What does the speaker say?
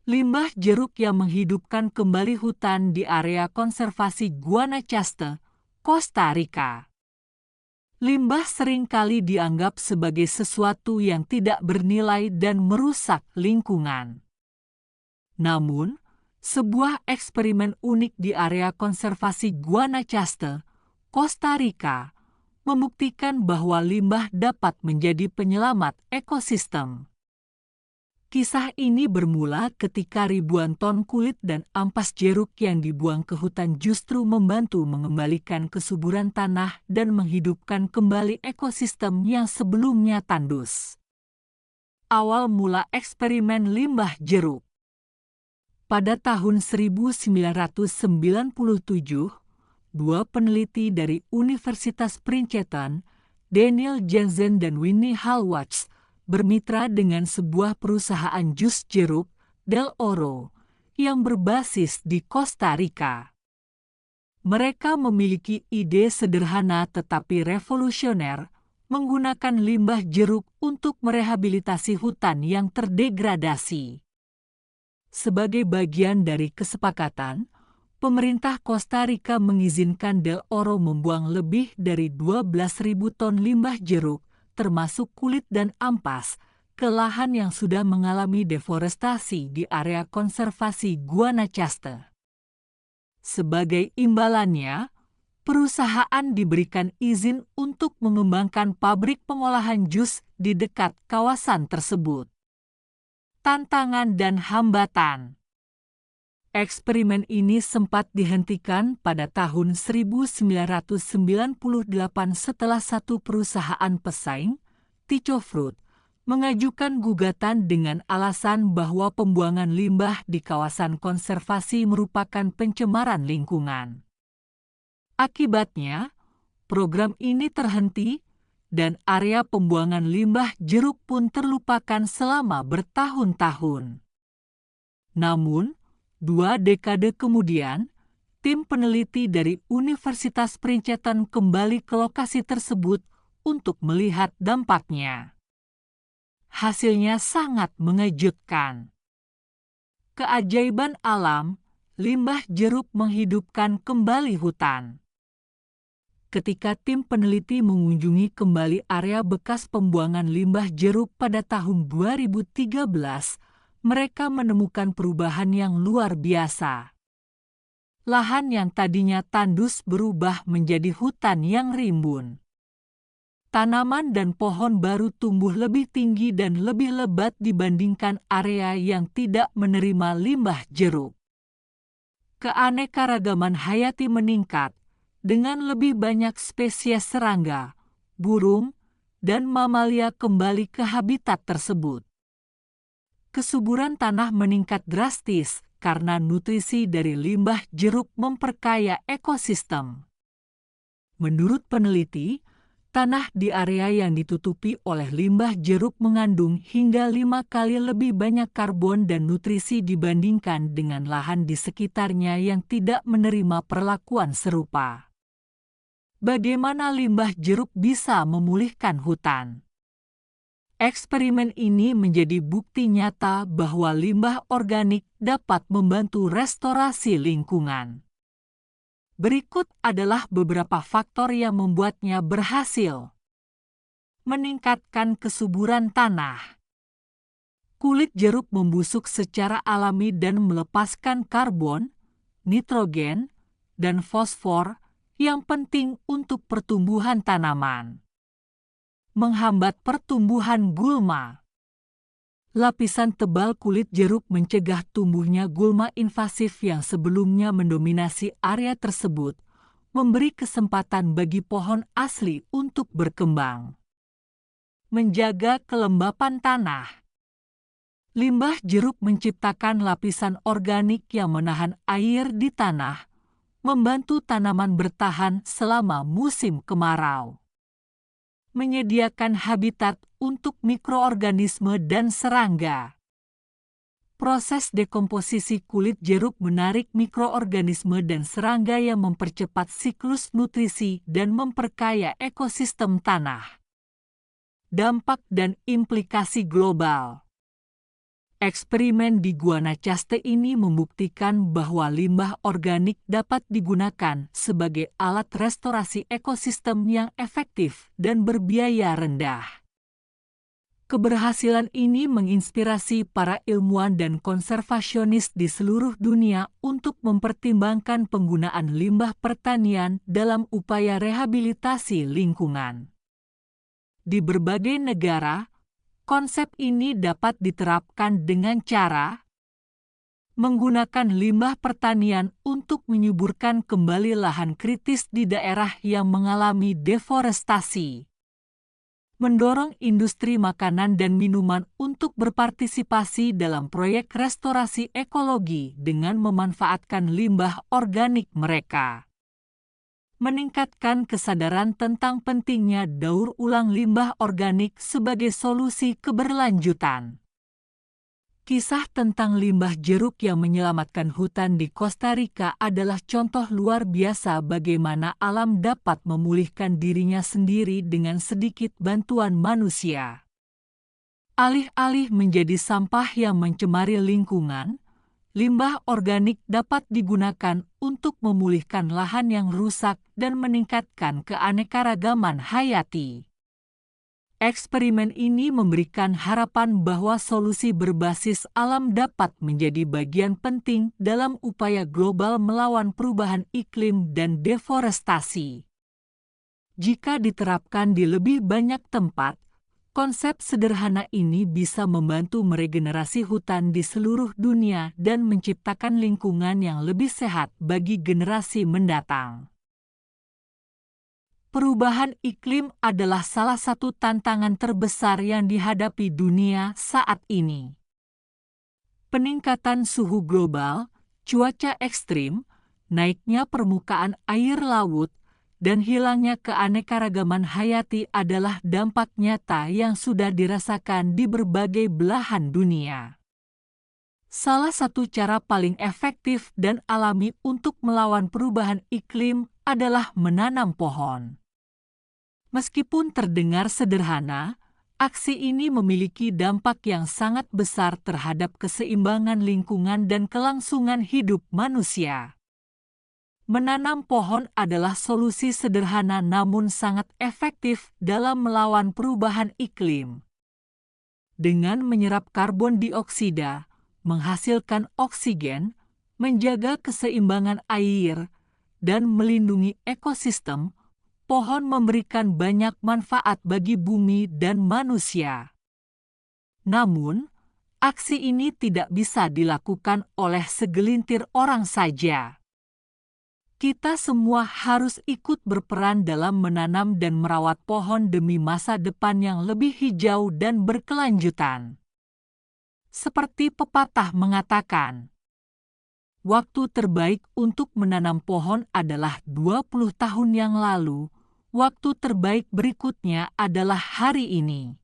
Limbah jeruk yang menghidupkan kembali hutan di area konservasi Guanacaste, Costa Rica. Limbah seringkali dianggap sebagai sesuatu yang tidak bernilai dan merusak lingkungan. Namun, sebuah eksperimen unik di area konservasi Guanacaste, Costa Rica, membuktikan bahwa limbah dapat menjadi penyelamat ekosistem. Kisah ini bermula ketika ribuan ton kulit dan ampas jeruk yang dibuang ke hutan justru membantu mengembalikan kesuburan tanah dan menghidupkan kembali ekosistem yang sebelumnya tandus. Awal mula eksperimen limbah jeruk. Pada tahun 1997, dua peneliti dari Universitas Princeton, Daniel Jensen dan Winnie Halwatz, bermitra dengan sebuah perusahaan jus jeruk, Del Oro, yang berbasis di Costa Rica. Mereka memiliki ide sederhana tetapi revolusioner, menggunakan limbah jeruk untuk merehabilitasi hutan yang terdegradasi. Sebagai bagian dari kesepakatan, pemerintah Costa Rica mengizinkan Del Oro membuang lebih dari 12.000 ton limbah jeruk, termasuk kulit dan ampas, ke lahan yang sudah mengalami deforestasi di area konservasi Guanacaste. Sebagai imbalannya, perusahaan diberikan izin untuk mengembangkan pabrik pengolahan jus di dekat kawasan tersebut. Tantangan dan hambatan. Eksperimen ini sempat dihentikan pada tahun 1998 setelah satu perusahaan pesaing, Ticho-Fruit, mengajukan gugatan dengan alasan bahwa pembuangan limbah di kawasan konservasi merupakan pencemaran lingkungan. Akibatnya, program ini terhenti dan area pembuangan limbah jeruk pun terlupakan selama bertahun-tahun. Namun, 2 dekade kemudian, tim peneliti dari Universitas Princeton kembali ke lokasi tersebut untuk melihat dampaknya. Hasilnya sangat mengejutkan. Keajaiban alam, limbah jeruk menghidupkan kembali hutan. Ketika tim peneliti mengunjungi kembali area bekas pembuangan limbah jeruk pada tahun 2013, mereka menemukan perubahan yang luar biasa. Lahan yang tadinya tandus berubah menjadi hutan yang rimbun. Tanaman dan pohon baru tumbuh lebih tinggi dan lebih lebat dibandingkan area yang tidak menerima limbah jeruk. Keanekaragaman hayati meningkat, dengan lebih banyak spesies serangga, burung, dan mamalia kembali ke habitat tersebut. Kesuburan tanah meningkat drastis karena nutrisi dari limbah jeruk memperkaya ekosistem. Menurut peneliti, tanah di area yang ditutupi oleh limbah jeruk mengandung hingga 5 kali lebih banyak karbon dan nutrisi dibandingkan dengan lahan di sekitarnya yang tidak menerima perlakuan serupa. Bagaimana limbah jeruk bisa memulihkan hutan? Eksperimen ini menjadi bukti nyata bahwa limbah organik dapat membantu restorasi lingkungan. Berikut adalah beberapa faktor yang membuatnya berhasil. Meningkatkan kesuburan tanah. Kulit jeruk membusuk secara alami dan melepaskan karbon, nitrogen, dan fosfor yang penting untuk pertumbuhan tanaman. Menghambat pertumbuhan gulma. Lapisan tebal kulit jeruk mencegah tumbuhnya gulma invasif yang sebelumnya mendominasi area tersebut, memberi kesempatan bagi pohon asli untuk berkembang. Menjaga kelembapan tanah. Limbah jeruk menciptakan lapisan organik yang menahan air di tanah, membantu tanaman bertahan selama musim kemarau. Menyediakan habitat untuk mikroorganisme dan serangga. Proses dekomposisi kulit jeruk menarik mikroorganisme dan serangga yang mempercepat siklus nutrisi dan memperkaya ekosistem tanah. Dampak dan implikasi global. Eksperimen di Guanacaste ini membuktikan bahwa limbah organik dapat digunakan sebagai alat restorasi ekosistem yang efektif dan berbiaya rendah. Keberhasilan ini menginspirasi para ilmuwan dan konservasionis di seluruh dunia untuk mempertimbangkan penggunaan limbah pertanian dalam upaya rehabilitasi lingkungan. Di berbagai negara, konsep ini dapat diterapkan dengan cara menggunakan limbah pertanian untuk menyuburkan kembali lahan kritis di daerah yang mengalami deforestasi, mendorong industri makanan dan minuman untuk berpartisipasi dalam proyek restorasi ekologi dengan memanfaatkan limbah organik mereka, meningkatkan kesadaran tentang pentingnya daur ulang limbah organik sebagai solusi keberlanjutan. Kisah tentang limbah jeruk yang menyelamatkan hutan di Costa Rica adalah contoh luar biasa bagaimana alam dapat memulihkan dirinya sendiri dengan sedikit bantuan manusia. Alih-alih menjadi sampah yang mencemari lingkungan, limbah organik dapat digunakan untuk memulihkan lahan yang rusak dan meningkatkan keanekaragaman hayati. Eksperimen ini memberikan harapan bahwa solusi berbasis alam dapat menjadi bagian penting dalam upaya global melawan perubahan iklim dan deforestasi. Jika diterapkan di lebih banyak tempat, konsep sederhana ini bisa membantu meregenerasi hutan di seluruh dunia dan menciptakan lingkungan yang lebih sehat bagi generasi mendatang. Perubahan iklim adalah salah satu tantangan terbesar yang dihadapi dunia saat ini. Peningkatan suhu global, cuaca ekstrim, naiknya permukaan air laut, dan hilangnya keanekaragaman hayati adalah dampak nyata yang sudah dirasakan di berbagai belahan dunia. Salah satu cara paling efektif dan alami untuk melawan perubahan iklim adalah menanam pohon. Meskipun terdengar sederhana, aksi ini memiliki dampak yang sangat besar terhadap keseimbangan lingkungan dan kelangsungan hidup manusia. Menanam pohon adalah solusi sederhana namun sangat efektif dalam melawan perubahan iklim. Dengan menyerap karbon dioksida, menghasilkan oksigen, menjaga keseimbangan air, dan melindungi ekosistem, pohon memberikan banyak manfaat bagi bumi dan manusia. Namun, aksi ini tidak bisa dilakukan oleh segelintir orang saja. Kita semua harus ikut berperan dalam menanam dan merawat pohon demi masa depan yang lebih hijau dan berkelanjutan. Seperti pepatah mengatakan, waktu terbaik untuk menanam pohon adalah 20 tahun yang lalu. Waktu terbaik berikutnya adalah hari ini.